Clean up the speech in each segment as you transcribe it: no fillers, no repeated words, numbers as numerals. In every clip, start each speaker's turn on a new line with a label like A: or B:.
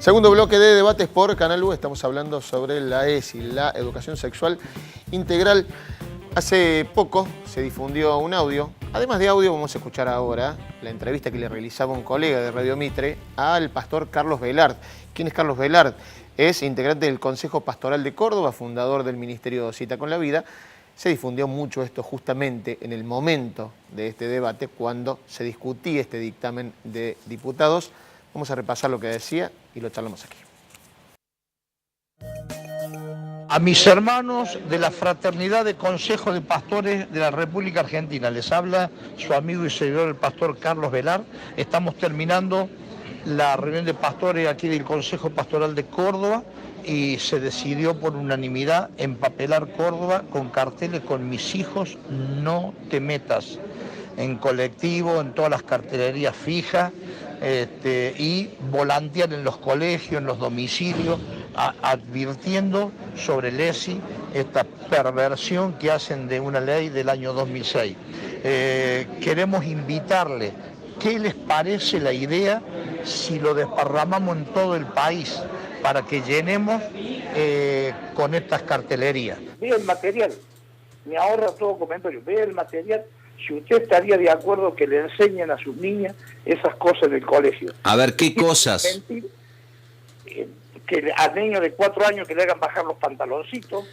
A: Segundo bloque de debates por Canal U. Estamos hablando sobre la ESI, la educación sexual integral. Hace poco se difundió un audio. Además de audio, vamos a escuchar ahora la entrevista que le realizaba un colega de Radio Mitre al pastor Carlos Velard. ¿Quién es Carlos Velard? Es integrante del Consejo Pastoral de Córdoba, fundador del Ministerio Cita con la Vida. Se difundió mucho esto justamente en el momento de este debate, cuando se discutía este dictamen de diputados. Vamos a repasar lo que decía y lo charlamos aquí.
B: A mis hermanos de la Fraternidad de Consejo de Pastores de la República Argentina, les habla su amigo y seguidor el pastor Carlos Velard. Estamos terminando la reunión de pastores aquí del Consejo Pastoral de Córdoba y se decidió por unanimidad empapelar Córdoba con carteles con "mis hijos, no te metas", en colectivo, en todas las cartelerías fijas, y volantear en los colegios, en los domicilios, advirtiendo sobre el ESI, esta perversión que hacen de una ley del año 2006. Queremos invitarle, ¿qué les parece la idea si lo desparramamos en todo el país para que llenemos con estas cartelerías?
C: Vea el material, me ahorra todo comentario, vea el material. Si usted estaría de acuerdo que le enseñen a sus niñas esas cosas en el colegio.
D: A ver, ¿qué cosas?
C: Que a niños de 4 años que le hagan bajar los pantaloncitos,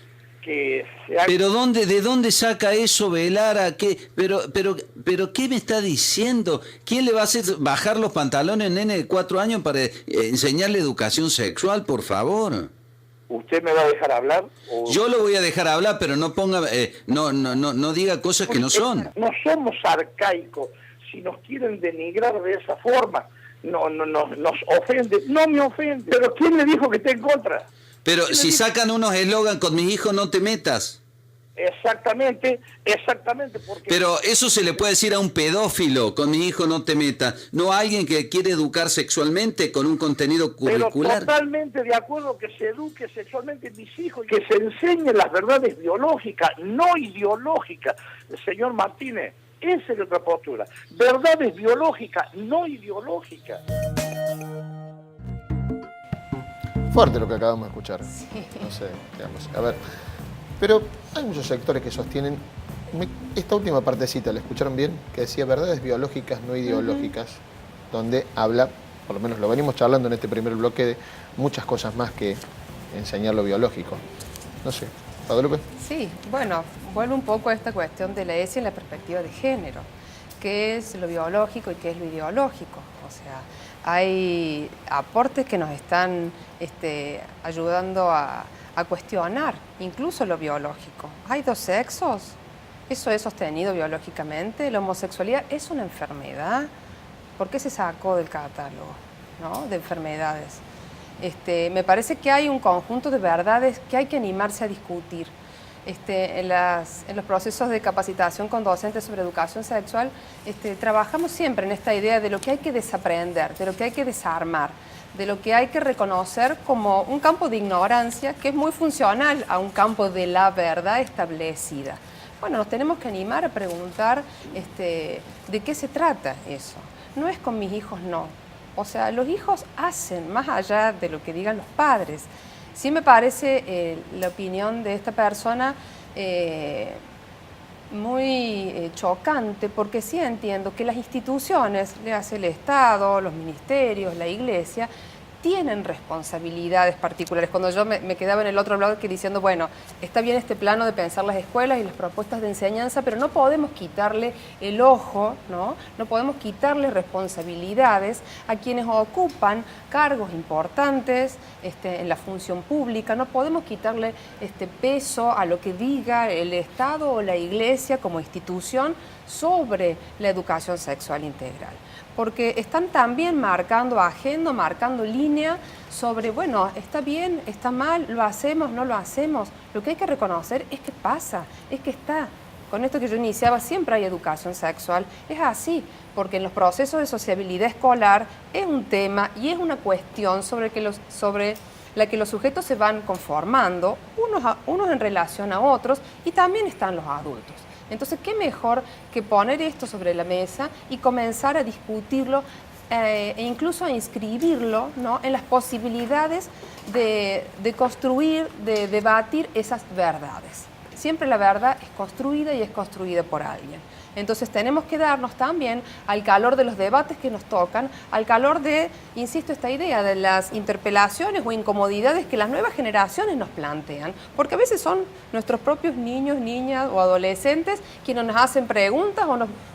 C: que se hagan...
D: Pero ¿de dónde saca eso, Velara? Pero ¿qué me está diciendo? ¿Quién le va a hacer bajar los pantalones a un nene de 4 años para enseñarle educación sexual, por favor?
C: ¿Usted me va a dejar hablar?
D: Yo lo voy a dejar hablar, pero no ponga, no diga cosas que no son.
C: No somos arcaicos. Si nos quieren denigrar de esa forma, nos ofende. No me ofende. Pero ¿quién le dijo que esté en contra?
D: Pero si sacan unos eslogan con "mis hijos, no te metas".
C: Exactamente, porque...
D: Pero eso se le puede decir a un pedófilo, con "mi hijo no te metas", no a alguien que quiere educar sexualmente con un contenido curricular.
C: Pero totalmente de acuerdo que se eduque sexualmente mis hijos, que se enseñen las verdades biológicas, no ideológicas. Señor Martínez, esa es otra postura. Verdades biológicas, no ideológicas.
A: Fuerte lo que acabamos de escuchar.
E: Sí.
A: No sé, digamos. A ver, pero hay muchos sectores que sostienen... Esta última partecita, ¿la escucharon bien? Que decía verdades biológicas, no ideológicas, donde habla, por lo menos lo venimos charlando en este primer bloque, de muchas cosas más que enseñar lo biológico. No sé, Guadalupe.
E: Sí, bueno, vuelvo un poco a esta cuestión de la ESI en la perspectiva de género. ¿Qué es lo biológico y qué es lo ideológico? O sea, hay aportes que nos están ayudando a cuestionar incluso lo biológico. ¿Hay dos sexos? ¿Eso es sostenido biológicamente? ¿La homosexualidad es una enfermedad? ¿Por qué se sacó del catálogo, ¿no?, de enfermedades? Me parece que hay un conjunto de verdades que hay que animarse a discutir. En los procesos de capacitación con docentes sobre educación sexual, trabajamos siempre en esta idea de lo que hay que desaprender, de lo que hay que desarmar, de lo que hay que reconocer como un campo de ignorancia que es muy funcional a un campo de la verdad establecida. Bueno, nos tenemos que animar a preguntar de qué se trata eso. No es con mis hijos, no. O sea, los hijos hacen más allá de lo que digan los padres. Sí me parece la opinión de esta persona muy chocante, porque sí entiendo que las instituciones, le hace el Estado, los ministerios, la Iglesia, tienen responsabilidades particulares. Cuando yo me quedaba en el otro bloque diciendo, bueno, está bien este plano de pensar las escuelas y las propuestas de enseñanza, pero no podemos quitarle el ojo, ¿no? No podemos quitarle responsabilidades a quienes ocupan cargos importantes en la función pública, no podemos quitarle peso a lo que diga el Estado o la Iglesia como institución sobre la educación sexual integral. Porque están también marcando agenda, marcando línea sobre, bueno, está bien, está mal, lo hacemos, no lo hacemos. Lo que hay que reconocer es que pasa, es que está. Con esto que yo iniciaba, siempre hay educación sexual. Es así, porque en los procesos de sociabilidad escolar es un tema y es una cuestión sobre la que los sujetos se van conformando, unos en relación a otros, y también están los adultos. Entonces, ¿qué mejor que poner esto sobre la mesa y comenzar a discutirlo e incluso a inscribirlo, ¿no?, en las posibilidades de construir, de debatir esas verdades. Siempre la verdad es construida y es construida por alguien. Entonces tenemos que darnos también al calor de los debates que nos tocan, al calor de, insisto, esta idea de las interpelaciones o incomodidades que las nuevas generaciones nos plantean, porque a veces son nuestros propios niños, niñas o adolescentes quienes nos hacen preguntas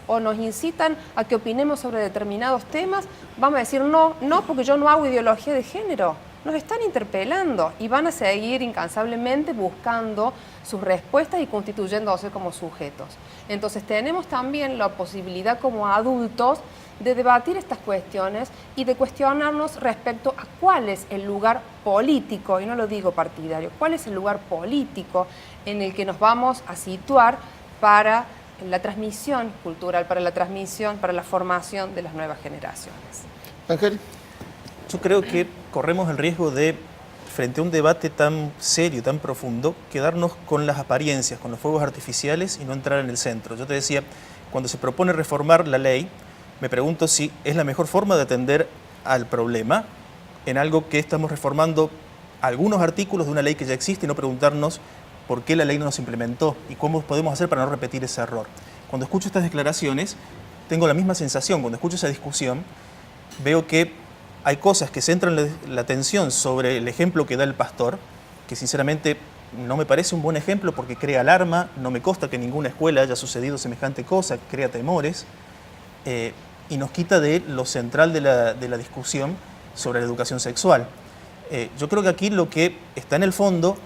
E: o nos incitan a que opinemos sobre determinados temas. Vamos a decir no, porque yo no hago ideología de género. Nos están interpelando y van a seguir incansablemente buscando sus respuestas y constituyéndose como sujetos. Entonces tenemos también la posibilidad como adultos de debatir estas cuestiones y de cuestionarnos respecto a cuál es el lugar político, y no lo digo partidario, cuál es el lugar político en el que nos vamos a situar para la transmisión cultural, para la formación de las nuevas generaciones.
A: Ángel.
F: Yo creo que corremos el riesgo de, frente a un debate tan serio, tan profundo, quedarnos con las apariencias, con los fuegos artificiales y no entrar en el centro. Yo te decía, cuando se propone reformar la ley, me pregunto si es la mejor forma de atender al problema en algo que estamos reformando algunos artículos de una ley que ya existe y no preguntarnos por qué la ley no se implementó y cómo podemos hacer para no repetir ese error. Cuando escucho estas declaraciones, tengo la misma sensación. Cuando escucho esa discusión, veo que hay cosas que centran la atención sobre el ejemplo que da el pastor, que sinceramente no me parece un buen ejemplo porque crea alarma, no me consta que en ninguna escuela haya sucedido semejante cosa, crea temores y nos quita de lo central de la discusión sobre la educación sexual. Yo creo que aquí lo que está en el fondo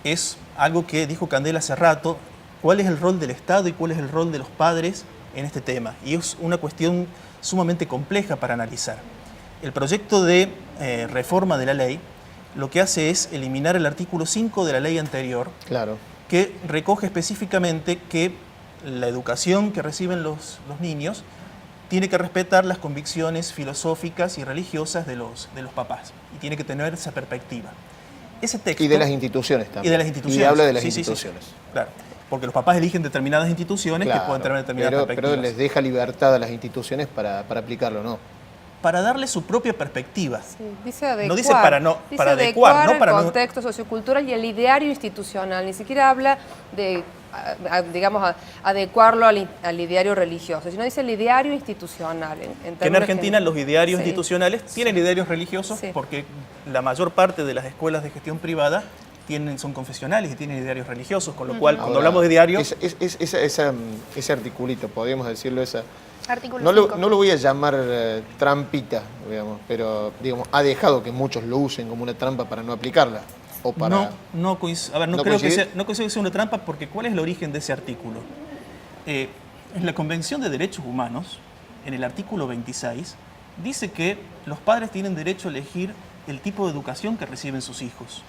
F: es algo que dijo Candela hace rato, cuál es el rol del Estado y cuál es el rol de los padres en este tema. Y es una cuestión sumamente compleja para analizar. El proyecto de reforma de la ley lo que hace es eliminar el artículo 5 de la ley anterior,
A: Claro.
F: que recoge específicamente que la educación que reciben los niños tiene que respetar las convicciones filosóficas y religiosas de los papás y tiene que tener esa perspectiva. Ese texto,
A: Y de las instituciones también.
F: Y de las instituciones.
A: Y habla de las
F: Sí,
A: instituciones.
F: sí, claro, porque los papás eligen determinadas instituciones que pueden tener determinadas perspectivas.
A: Pero les deja libertad a las instituciones para aplicarlo, ¿no?
F: Para darle su propia perspectiva.
E: Sí, dice adecuar.
F: No dice para no,
E: dice
F: para adecuar, no para
E: el
F: no.
E: contexto sociocultural y el ideario institucional. Ni siquiera habla de, digamos, adecuarlo al ideario religioso, sino dice el ideario institucional.
F: Que en Argentina los idearios
E: Sí.
F: institucionales tienen idearios religiosos
E: Sí.
F: porque la mayor parte de las escuelas de gestión privada son confesionales y tienen idearios religiosos, con lo cual cuando
A: Ahora,
F: hablamos de diarios...
A: Ese articulito, podríamos decirlo,
G: Artículo
A: no
G: 5.
A: lo voy a llamar trampita, digamos, pero digamos, ha dejado que muchos lo usen como una trampa para no aplicarla. O para...
F: No
A: ¿No
F: creo que
A: coincide?
F: no considero que sea una trampa porque ¿cuál es el origen de ese artículo? En la Convención de Derechos Humanos, en el artículo 26, dice que los padres tienen derecho a elegir el tipo de educación que reciben sus hijos.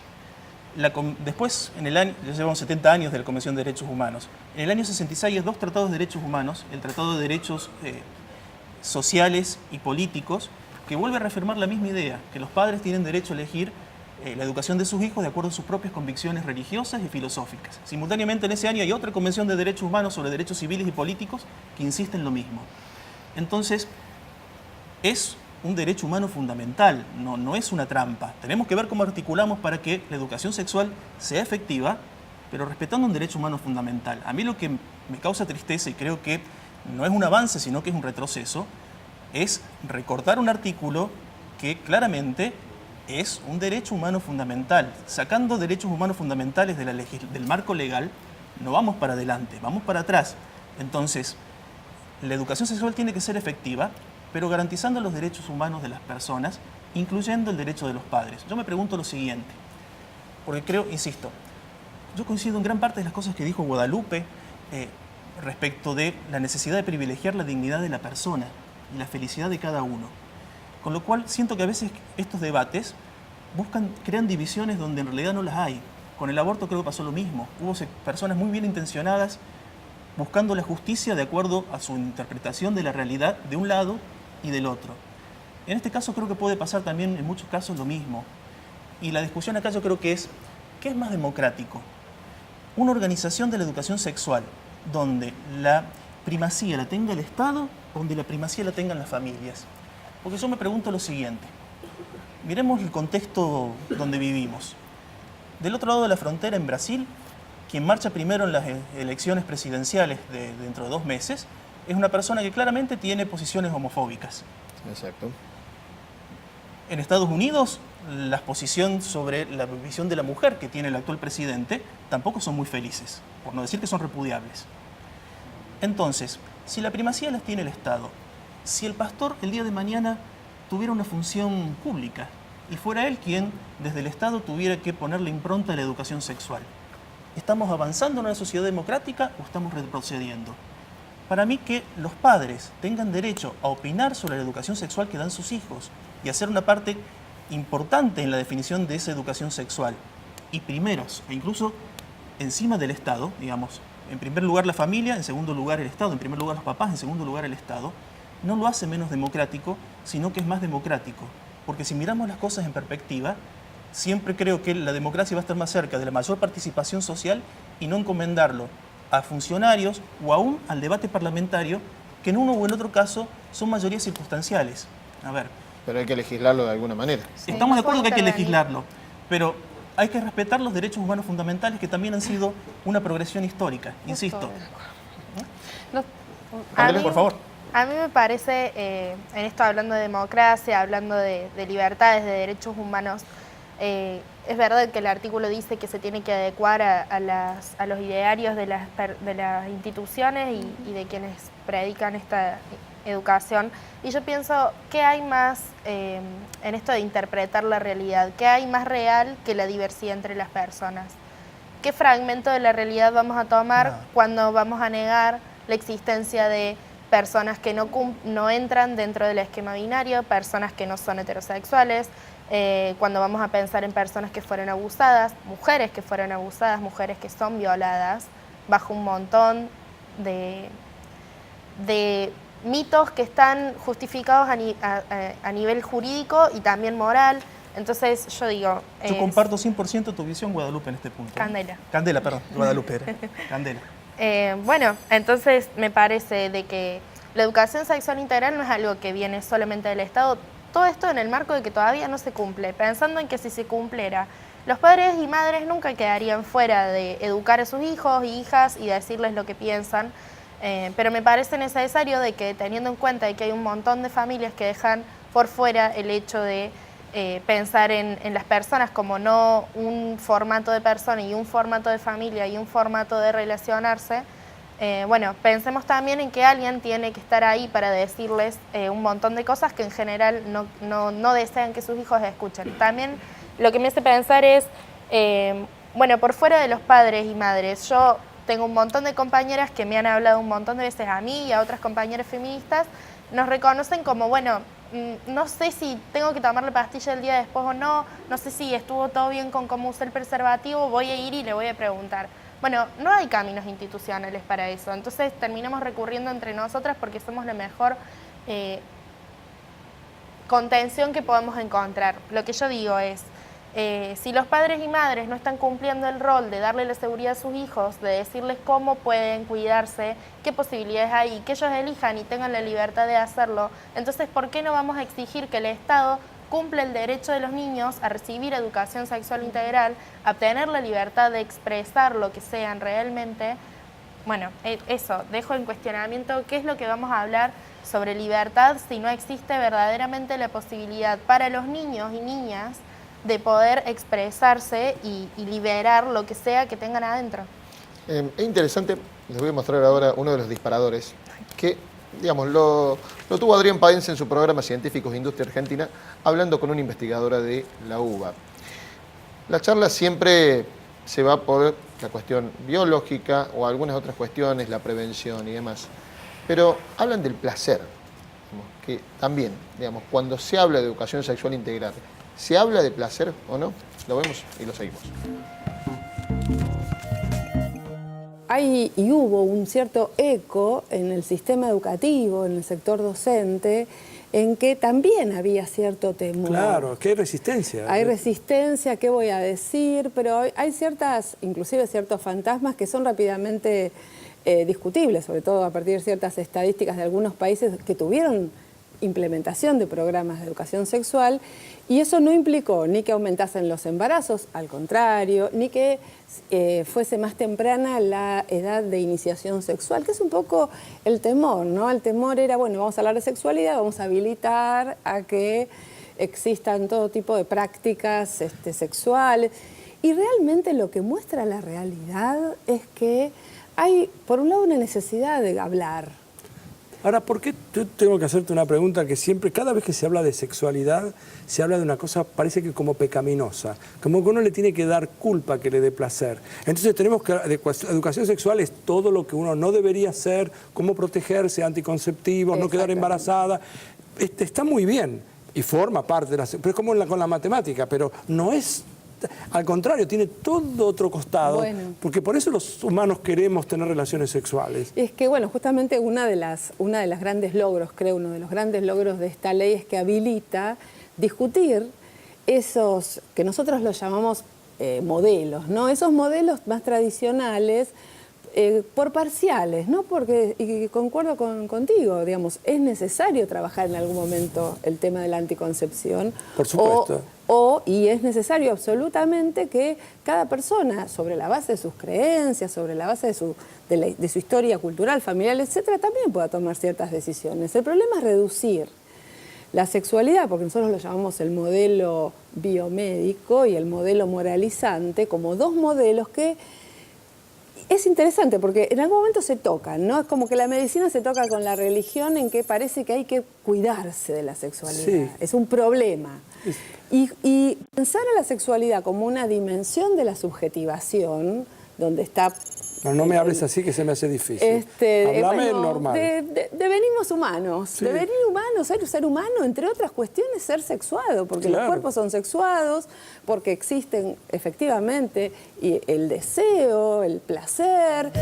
F: Después, en el año, ya llevamos 70 años de la Convención de Derechos Humanos. En el año 66 hay dos tratados de derechos humanos, el Tratado de Derechos Sociales y Políticos, que vuelve a reafirmar la misma idea, que los padres tienen derecho a elegir la educación de sus hijos de acuerdo a sus propias convicciones religiosas y filosóficas. Simultáneamente en ese año hay otra Convención de Derechos Humanos sobre derechos civiles y políticos que insiste en lo mismo. Entonces, es un derecho humano fundamental, no es una trampa. Tenemos que ver cómo articulamos para que la educación sexual sea efectiva, pero respetando un derecho humano fundamental. A mí lo que me causa tristeza, y creo que no es un avance, sino que es un retroceso, es recortar un artículo que claramente es un derecho humano fundamental. Sacando derechos humanos fundamentales del marco legal, no vamos para adelante, vamos para atrás. Entonces, la educación sexual tiene que ser efectiva, pero garantizando los derechos humanos de las personas, incluyendo el derecho de los padres. Yo me pregunto lo siguiente, porque creo, insisto, yo coincido en gran parte de las cosas que dijo Guadalupe respecto de la necesidad de privilegiar la dignidad de la persona y la felicidad de cada uno. Con lo cual siento que a veces estos debates crean divisiones donde en realidad no las hay. Con el aborto creo que pasó lo mismo. Hubo personas muy bien intencionadas buscando la justicia de acuerdo a su interpretación de la realidad de un lado y del otro. En este caso creo que puede pasar también en muchos casos lo mismo. Y la discusión acá yo creo que es, ¿qué es más democrático? Una organización de la educación sexual donde la primacía la tenga el Estado o donde la primacía la tengan las familias. Porque yo me pregunto lo siguiente. Miremos el contexto donde vivimos. Del otro lado de la frontera, en Brasil, quien marcha primero en las elecciones presidenciales dentro de 2 meses es una persona que claramente tiene posiciones homofóbicas.
A: Exacto.
F: En Estados Unidos, las posiciones sobre la visión de la mujer que tiene el actual presidente tampoco son muy felices, por no decir que son repudiables. Entonces, si la primacía las tiene el Estado, si el pastor el día de mañana tuviera una función pública y fuera él quien desde el Estado tuviera que ponerle impronta a la educación sexual, ¿estamos avanzando en una sociedad democrática o estamos retrocediendo? Para mí, que los padres tengan derecho a opinar sobre la educación sexual que dan sus hijos y hacer una parte importante en la definición de esa educación sexual, y primeros, e incluso encima del Estado, digamos, en primer lugar la familia, en segundo lugar el Estado, en primer lugar los papás, en segundo lugar el Estado, no lo hace menos democrático, sino que es más democrático. Porque si miramos las cosas en perspectiva, siempre creo que la democracia va a estar más cerca de la mayor participación social y no encomendarlo a funcionarios o aún al debate parlamentario, que en uno o en otro caso son mayorías circunstanciales. A ver.
A: Pero hay que legislarlo de alguna manera.
E: Sí,
F: Estamos de
E: no
F: acuerdo que hay que
E: puede intervenir.
F: legislarlo, pero hay que respetar los derechos humanos fundamentales que también han sido una progresión histórica, insisto.
E: No,
F: Candela, por favor.
G: A mí me parece, en esto hablando de democracia, hablando de libertades, de derechos humanos, es verdad que el artículo dice que se tiene que adecuar a los idearios de las instituciones y de quienes predican esta educación. Y yo pienso, ¿qué hay más en esto de interpretar la realidad? ¿Qué hay más real que la diversidad entre las personas? ¿Qué fragmento de la realidad vamos a tomar cuando vamos a negar la existencia de personas que no entran dentro del esquema binario, personas que no son heterosexuales, cuando vamos a pensar en personas que fueron abusadas, mujeres que fueron abusadas, mujeres que son violadas, bajo un montón de mitos que están justificados a nivel jurídico y también moral? Entonces yo digo...
F: Yo comparto 100% tu visión, Guadalupe, en este punto.
G: Candela.
F: Candela, perdón, Guadalupe era. Candela.
G: Bueno, entonces me parece de que la educación sexual integral no es algo que viene solamente del Estado. Todo esto en el marco de que todavía no se cumple, pensando en que si se cumpliera, los padres y madres nunca quedarían fuera de educar a sus hijos e hijas y decirles lo que piensan, pero me parece necesario de que, teniendo en cuenta de que hay un montón de familias que dejan por fuera el hecho de pensar en las personas como no un formato de persona y un formato de familia y un formato de relacionarse, bueno, pensemos también en que alguien tiene que estar ahí para decirles un montón de cosas que en general no desean que sus hijos escuchen. También lo que me hace pensar es, bueno, por fuera de los padres y madres, yo tengo un montón de compañeras que me han hablado un montón de veces a mí y a otras compañeras feministas, nos reconocen como, bueno, no sé si tengo que tomar la pastilla el día después o no, no sé si estuvo todo bien con cómo usé el preservativo, voy a ir y le voy a preguntar. Bueno, no hay caminos institucionales para eso, entonces terminamos recurriendo entre nosotras porque somos la mejor contención que podemos encontrar. Lo que yo digo es, si los padres y madres no están cumpliendo el rol de darle la seguridad a sus hijos, de decirles cómo pueden cuidarse, qué posibilidades hay, que ellos elijan y tengan la libertad de hacerlo, entonces ¿por qué no vamos a exigir que el Estado cumpla el derecho de los niños a recibir educación sexual integral, a tener la libertad de expresar lo que sean realmente? Bueno, eso, dejo en cuestionamiento qué es lo que vamos a hablar sobre libertad si no existe verdaderamente la posibilidad para los niños y niñas de poder expresarse y liberar lo que sea que tengan adentro.
A: Es interesante, les voy a mostrar ahora uno de los disparadores que, digamos, lo tuvo Adrián Paense en su programa Científicos de Industria Argentina, hablando con una investigadora de la UBA. La charla siempre se va por la cuestión biológica o algunas otras cuestiones, la prevención y demás, pero hablan del placer, digamos, que también, digamos, cuando se habla de educación sexual integral, ¿se habla de placer o no? Lo vemos y lo seguimos.
H: Hay y hubo un cierto eco en el sistema educativo, en el sector docente, en que también había cierto temor.
I: Claro, que hay resistencia.
H: Hay resistencia, ¿qué voy a decir? Pero hay ciertas, inclusive ciertos fantasmas que son rápidamente discutibles, sobre todo a partir de ciertas estadísticas de algunos países que tuvieron implementación de programas de educación sexual, y eso no implicó ni que aumentasen los embarazos, al contrario, ni que fuese más temprana la edad de iniciación sexual, que es un poco el temor, ¿no? El temor era, bueno, vamos a hablar de sexualidad, vamos a habilitar a que existan todo tipo de prácticas sexuales, y realmente lo que muestra la realidad es que hay, por un lado, una necesidad de hablar.
I: Ahora, ¿por qué yo tengo que hacerte una pregunta que siempre, cada vez que se habla de sexualidad, se habla de una cosa, parece que como pecaminosa, como que uno le tiene que dar culpa que le dé placer? Entonces tenemos que, educación sexual es todo lo que uno no debería hacer, cómo protegerse, anticonceptivos, no quedar embarazada. Está muy bien y forma parte de la... Pero es como con la matemática, pero no es... Al contrario, tiene todo otro costado, bueno, porque por eso los humanos queremos tener relaciones sexuales.
H: Es que, bueno, justamente uno de los grandes logros, creo, uno de los grandes logros de esta ley es que habilita discutir esos, que nosotros los llamamos modelos, ¿no? Esos modelos más tradicionales, por parciales, ¿no? Porque, y concuerdo contigo, digamos, es necesario trabajar en algún momento el tema de la anticoncepción.
I: Por supuesto.
H: Y es necesario absolutamente que cada persona, sobre la base de sus creencias, sobre la base de su historia cultural, familiar, etcétera, también pueda tomar ciertas decisiones. El problema es reducir la sexualidad, porque nosotros lo llamamos el modelo biomédico y el modelo moralizante, como dos modelos que es interesante porque en algún momento se tocan, ¿no? Es como que la medicina se toca con la religión, en que parece que hay que cuidarse de la sexualidad. Sí. Es un problema. Y pensar a la sexualidad como una dimensión de la subjetivación, donde está...
I: No me hables así que se me hace difícil. Háblame normal.
H: Devenimos humanos. Sí. Devenir humano, ser humano, entre otras cuestiones, ser sexuado, porque los cuerpos son sexuados, porque existen efectivamente el deseo, el placer.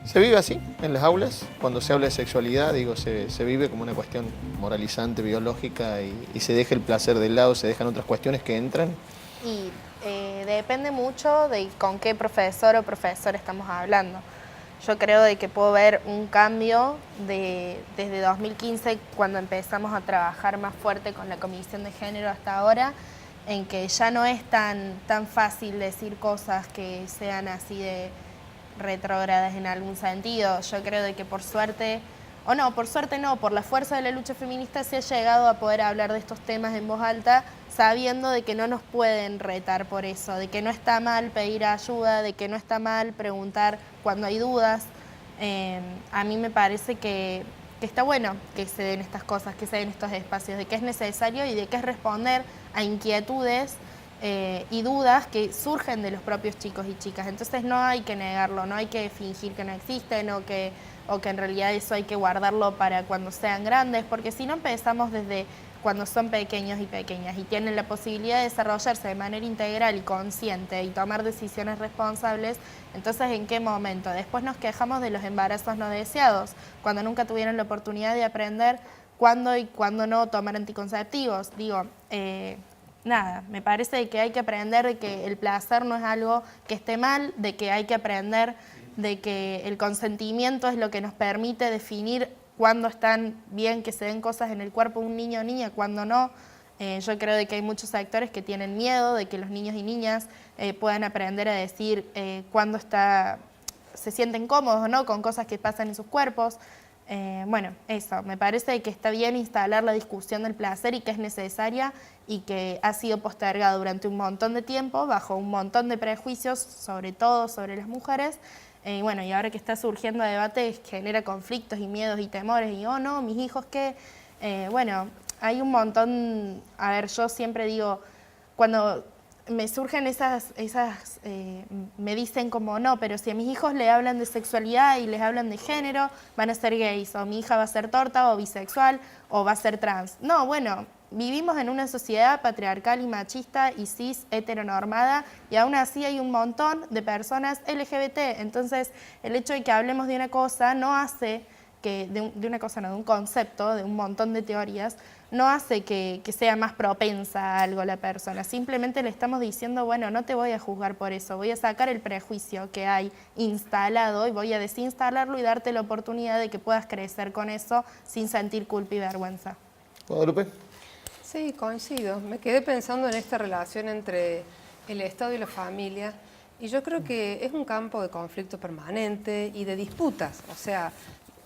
A: ¿Se vive así en las aulas? Cuando se habla de sexualidad, digo, se vive como una cuestión moralizante, biológica, y se deja el placer de lado, se dejan otras cuestiones que entran.
G: Y depende mucho de con qué profesor o profesora estamos hablando. Yo creo de que puedo ver un cambio desde 2015, cuando empezamos a trabajar más fuerte con la Comisión de Género hasta ahora, en que ya no es tan fácil decir cosas que sean así de retrógradas en algún sentido. Yo creo de que por suerte no, por la fuerza de la lucha feminista se ha llegado a poder hablar de estos temas en voz alta, sabiendo de que no nos pueden retar por eso, de que no está mal pedir ayuda, de que no está mal preguntar cuando hay dudas. A mí me parece que está bueno que se den estas cosas, que se den estos espacios, de que es necesario y de que es responder a inquietudes y dudas que surgen de los propios chicos y chicas. Entonces no hay que negarlo, no hay que fingir que no existen o que en realidad eso hay que guardarlo para cuando sean grandes, porque si no empezamos desde cuando son pequeños y pequeñas y tienen la posibilidad de desarrollarse de manera integral y consciente y tomar decisiones responsables, entonces ¿en qué momento? Después nos quejamos de los embarazos no deseados, cuando nunca tuvieron la oportunidad de aprender cuándo y cuándo no tomar anticonceptivos. Digo, nada, me parece que hay que aprender de que el placer no es algo que esté mal, de que hay que aprender de que el consentimiento es lo que nos permite definir cuándo están bien que se den cosas en el cuerpo de un niño o niña, cuándo no. Yo creo de que hay muchos sectores que tienen miedo de que los niños y niñas puedan aprender a decir cuándo se sienten cómodos o no con cosas que pasan en sus cuerpos. Bueno, eso, me parece que está bien instalar la discusión del placer y que es necesaria y que ha sido postergada durante un montón de tiempo bajo un montón de prejuicios, sobre todo sobre las mujeres. Bueno, y ahora que está surgiendo debate genera conflictos y miedos y temores y oh no, mis hijos qué. Bueno, hay un montón, a ver, yo siempre digo, cuando me surgen me dicen como no, pero si a mis hijos le hablan de sexualidad y les hablan de género, van a ser gays, o mi hija va a ser torta o bisexual o va a ser trans. No, bueno, vivimos en una sociedad patriarcal y machista y cis heteronormada y aún así hay un montón de personas LGBT. Entonces, el hecho de que hablemos de una cosa no hace que, de un concepto, de un montón de teorías, no hace que sea más propensa a algo la persona. Simplemente le estamos diciendo, bueno, no te voy a juzgar por eso, voy a sacar el prejuicio que hay instalado y voy a desinstalarlo y darte la oportunidad de que puedas crecer con eso sin sentir culpa y vergüenza.
A: Guadalupe.
E: Sí, coincido. Me quedé pensando en esta relación entre el Estado y la familia y yo creo que es un campo de conflicto permanente y de disputas. O sea,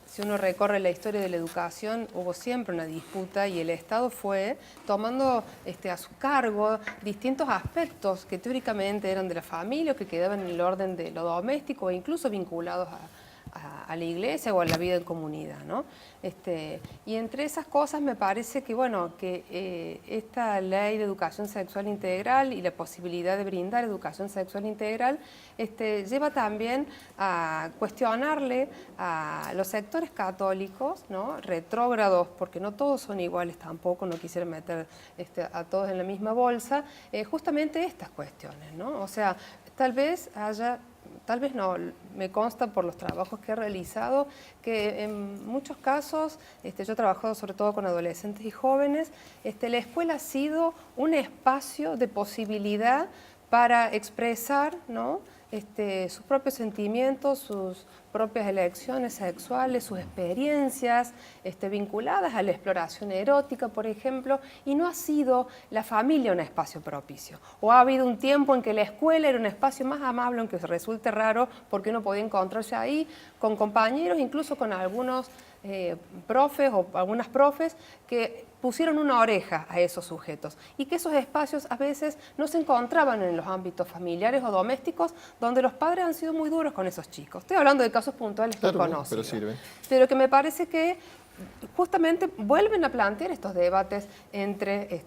E: si uno recorre la historia de la educación, hubo siempre una disputa y el Estado fue tomando a su cargo distintos aspectos que teóricamente eran de la familia o que quedaban en el orden de lo doméstico e incluso vinculados a la iglesia o a la vida en comunidad, ¿no? Y entre esas cosas me parece que, bueno, que esta ley de educación sexual integral y la posibilidad de brindar educación sexual integral lleva también a cuestionarle a los sectores católicos, ¿no? Retrógrados, porque no todos son iguales tampoco, no quisiera meter a todos en la misma bolsa, justamente estas cuestiones, ¿no? O sea, tal vez no, me consta por los trabajos que he realizado que en muchos casos, yo he trabajado sobre todo con adolescentes y jóvenes, la escuela ha sido un espacio de posibilidad para expresar, ¿no? Sus propios sentimientos, sus propias elecciones sexuales, sus experiencias vinculadas a la exploración erótica, por ejemplo, y no ha sido la familia un espacio propicio. O ha habido un tiempo en que la escuela era un espacio más amable, aunque resulte raro, porque uno podía encontrarse ahí con compañeros, incluso con algunos profes o algunas profes que pusieron una oreja a esos sujetos y que esos espacios a veces no se encontraban en los ámbitos familiares o domésticos donde los padres han sido muy duros con esos chicos. Estoy hablando de casos puntuales que conozco,
A: pero sirve.
E: Pero que me parece que justamente vuelven a plantear estos debates entre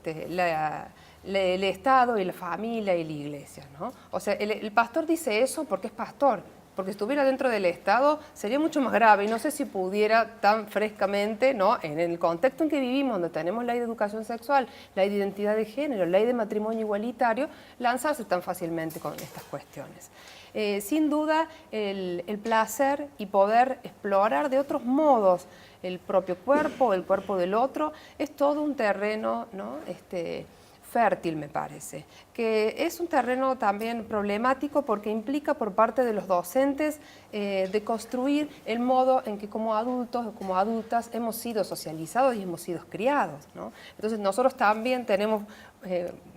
E: el Estado y la familia y la iglesia, ¿no? O sea, el pastor dice eso porque es pastor. Porque si estuviera dentro del Estado sería mucho más grave y no sé si pudiera tan frescamente, ¿no? En el contexto en que vivimos, donde tenemos ley de educación sexual, ley de identidad de género, ley de matrimonio igualitario, lanzarse tan fácilmente con estas cuestiones. Sin duda, el placer y poder explorar de otros modos el propio cuerpo, el cuerpo del otro, es todo un terreno, ¿no? Fértil, me parece, que es un terreno también problemático porque implica por parte de los docentes de construir el modo en que como adultos o como adultas hemos sido socializados y hemos sido criados, ¿no? Entonces nosotros también tenemos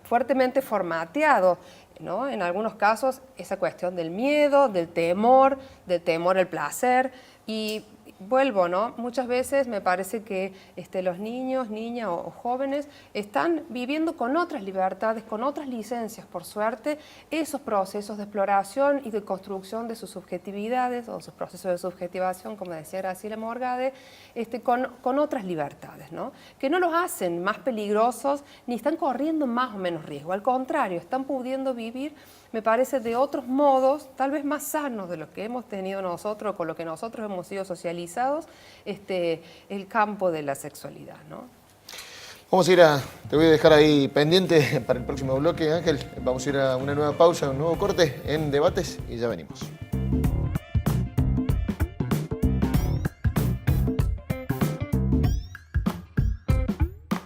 E: fuertemente formateado, ¿no? En algunos casos esa cuestión del miedo, del temor al placer y vuelvo, ¿no? Muchas veces me parece que los niños, niñas o jóvenes están viviendo con otras libertades, con otras licencias, por suerte, esos procesos de exploración y de construcción de sus subjetividades o sus procesos de subjetivación, como decía Graciela Morgade, con otras libertades, ¿no? Que no los hacen más peligrosos ni están corriendo más o menos riesgo. Al contrario, están pudiendo vivir, me parece, de otros modos, tal vez más sanos de lo que hemos tenido nosotros, con lo que nosotros hemos sido socializados, el campo de la sexualidad, ¿no?
A: Vamos a ir te voy a dejar ahí pendiente para el próximo bloque, Ángel. Vamos a ir a una nueva pausa, un nuevo corte en Debates y ya venimos.